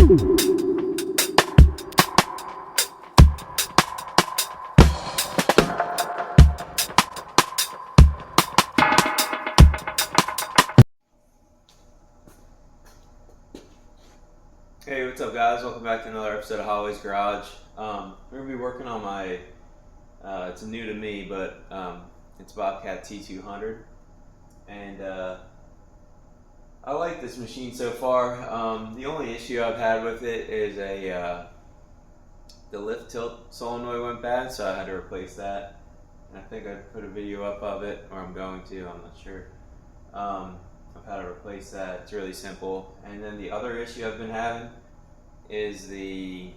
Hey, what's up guys? Welcome back to another episode of Holly's Garage. We're going to be working on my, it's new to me, but it's Bobcat T200. And I like this machine so far. The only issue I've had with it is the lift tilt solenoid went bad, so I had to replace that. And I think I put a video up of it, or I'm going to, I'm not sure. I've had to replace that. It's really simple. And then the other issue I've been having is the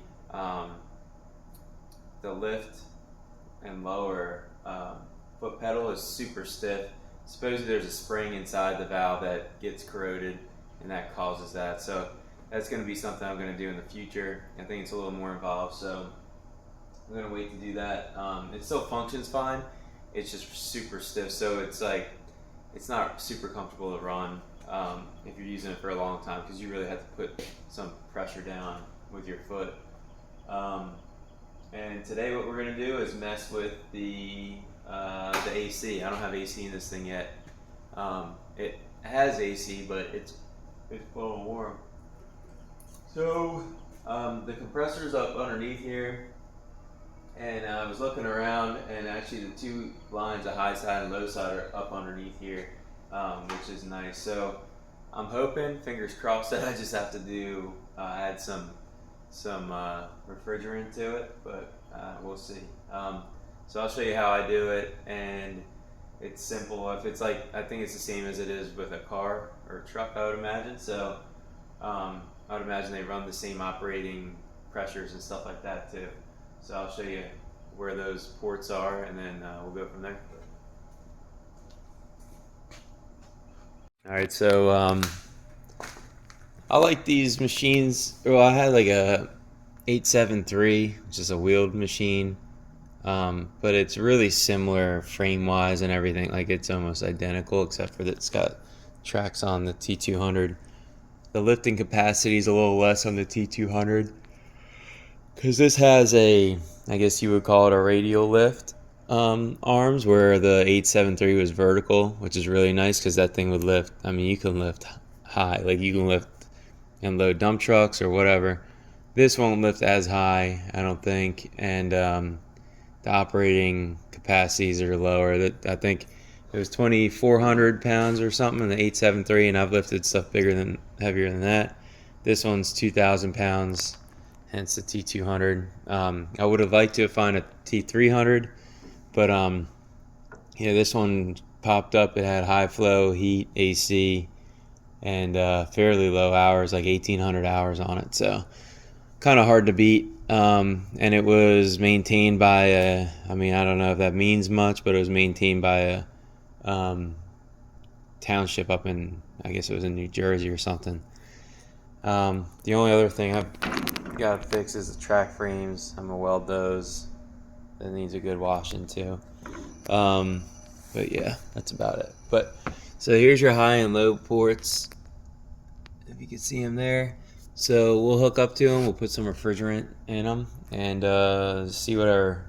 lift and lower foot pedal is super stiff. Supposedly there's a spring inside the valve that gets corroded and that causes that. So that's going to be something I'm going to do in the future. I think it's a little more involved, so I'm going to wait to do that. It still functions fine. It's just super stiff, so it's like it's not super comfortable to run if you're using it for a long time, because you really have to put some pressure down with your foot. And today what we're going to do is mess with the AC. I don't have AC in this thing yet. It has AC, but it's blowing warm. So the compressor's up underneath here, and I was looking around, and actually the two lines, the high side and low side, are up underneath here, which is nice. So I'm hoping, fingers crossed, that I just have to do add some refrigerant to it, but we'll see. So I'll show you how I do it, and it's simple. If it's like, I think it's the same as it is with a car or a truck, I would imagine. So I would imagine they run the same operating pressures and stuff like that too. So I'll show you where those ports are, and then we'll go from there. Alright, so I like these machines. Well, I had like a 873, which is a wheeled machine, but it's really similar frame-wise and everything. Like, it's almost identical, except for that it's got tracks on the T200. The lifting capacity is a little less on the T200, because this has a, I guess you would call it a radial lift arms, where the 873 was vertical, which is really nice because that thing would lift. I mean, you can lift high, like you can lift and load dump trucks or whatever. This won't lift as high, I don't think, and the operating capacities are lower. That, I think it was 2,400 pounds or something in the 873, and I've lifted stuff heavier than that. This one's 2,000 pounds. Hence the T200. I would have liked to find a T300, but yeah, this one popped up. It had high flow, heat, AC, and fairly low hours, like 1,800 hours on it. So kind of hard to beat. And it was maintained by a, I mean, I don't know if that means much, but it was maintained by a township up in, I guess it was in New Jersey or something. The only other thing I've got to fix is the track frames. I'm gonna weld those. That needs a good washing too. But yeah, that's about it. But so here's your high and low ports, if you can see them there. So we'll hook up to them. We'll put some refrigerant in them and see what our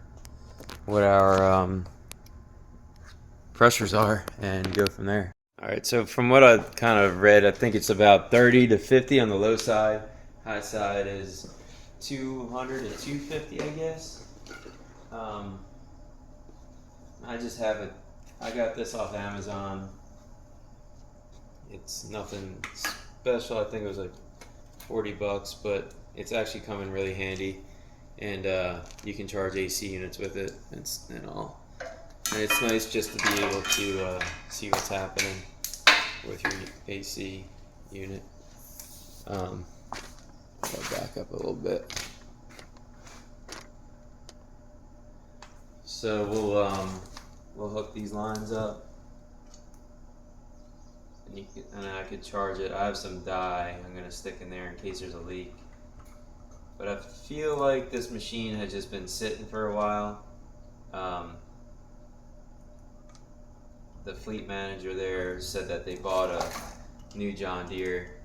pressures are, and go from there. All right. So from what I kind of read, I think it's about 30 to 50 on the low side. High side is 200 to 250, I guess. I just have it. I got this off Amazon. It's nothing special. I think it was like $40, but it's actually come in really handy, and you can charge AC units with it and all. And it's nice just to be able to see what's happening with your AC unit. I'll back up a little bit. So we'll hook these lines up, and I could charge it. I have some dye I'm gonna stick in there in case there's a leak. But I feel like this machine has just been sitting for a while. The fleet manager there said that they bought a new John Deere.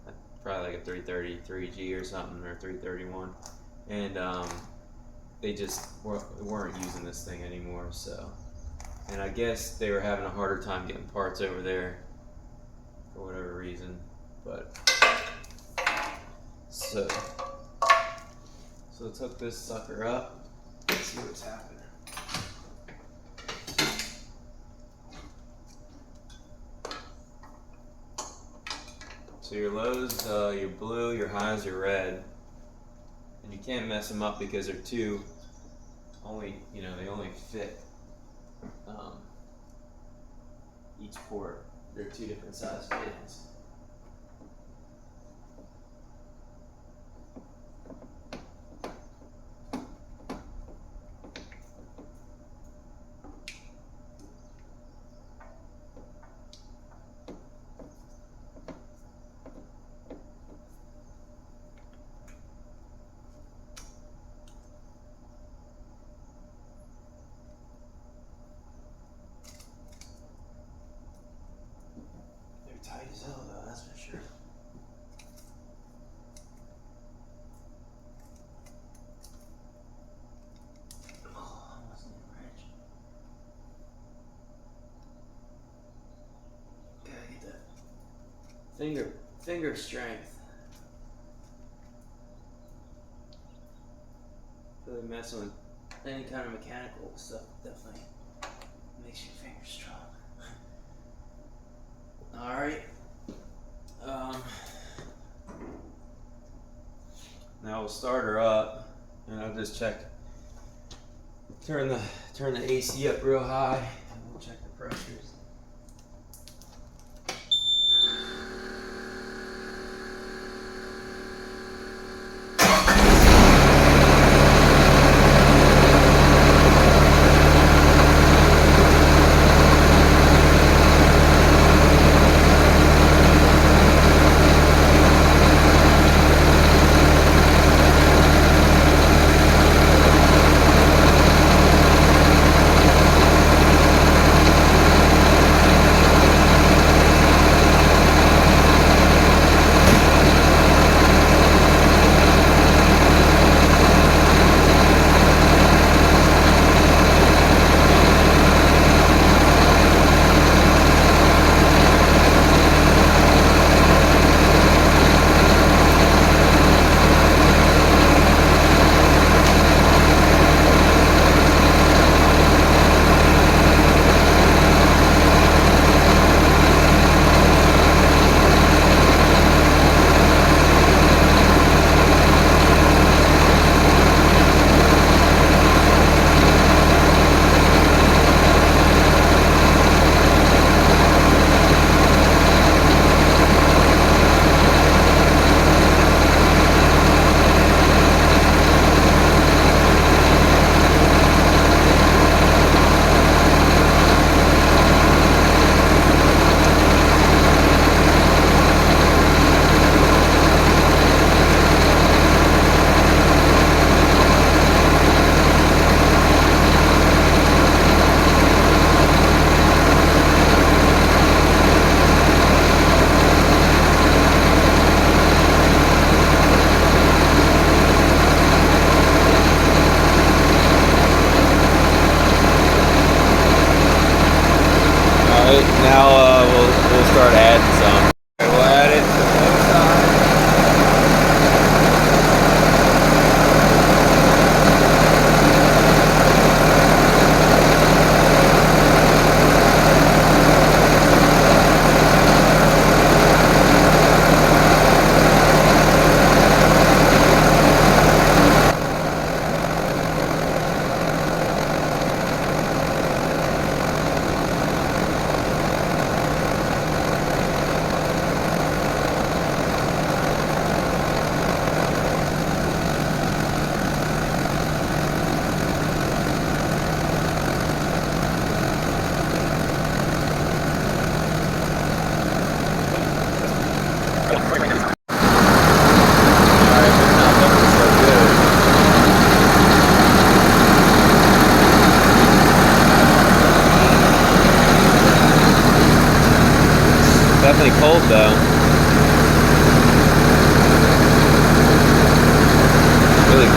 I probably like a 333G or something, or 331, and they just weren't using this thing anymore. So, and I guess they were having a harder time getting parts over there for whatever reason. But so let's hook this sucker up. Let's see what's happening. So your lows, your blue, your highs, your red, and you can't mess them up because they're they only fit each port. They're two different size fittings. Tight as hell though, that's for sure. Oh, I almost need a wrench. Gotta get that finger strength. Really messing with any kind of mechanical stuff definitely makes your fingers strong. Alright. Now we'll start her up, and I'll just check. Turn the AC up real high, and we'll check the pressures.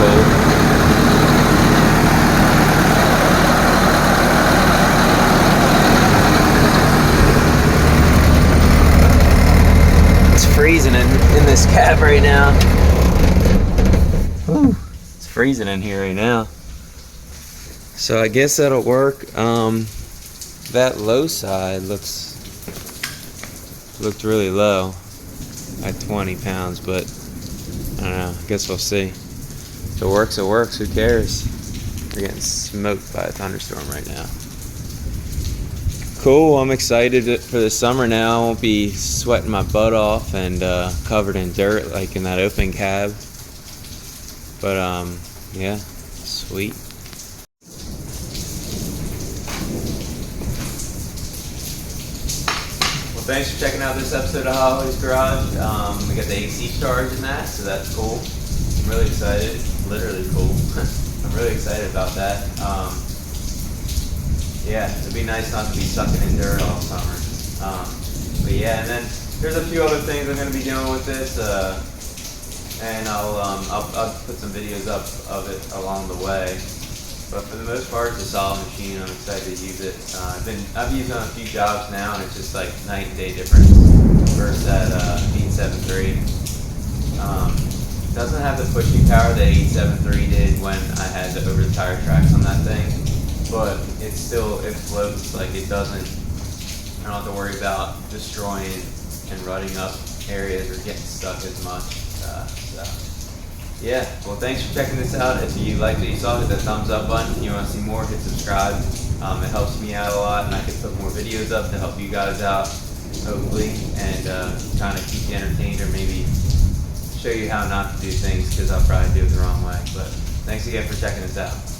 cool. It's freezing in this cab right now. Whew. It's freezing in here right now. So I guess that'll work. That low side looked really low at 20 pounds, but I don't know. I guess we'll see. If it works, it works. Who cares? We're getting smoked by a thunderstorm right now. Cool. I'm excited for the summer now. I won't be sweating my butt off and covered in dirt like in that open cab. But yeah, sweet. Well, thanks for checking out this episode of Holly's Garage. We got the AC charge in that, so that's cool. I'm really excited. Literally cool. I'm really excited about that. Yeah, it'd be nice not to be sucking in dirt all summer. But yeah, and then there's a few other things I'm going to be doing with this, and I'll put some videos up of it along the way. But for the most part, it's a solid machine. I'm excited to use it. I've used it on a few jobs now, and it's just like night and day difference versus that 873. Doesn't have the pushing power that 873 did when I had the over the tire tracks on that thing, but it floats. Like I don't have to worry about destroying and rutting up areas or getting stuck as much. So yeah, well, thanks for checking this out. If you liked what you saw, hit that thumbs up button. If you want to see more, hit subscribe. It helps me out a lot, and I can put more videos up to help you guys out, hopefully, and kind of keep you entertained, or maybe show you how not to do things, because I'll probably do it the wrong way. But thanks again for checking us out.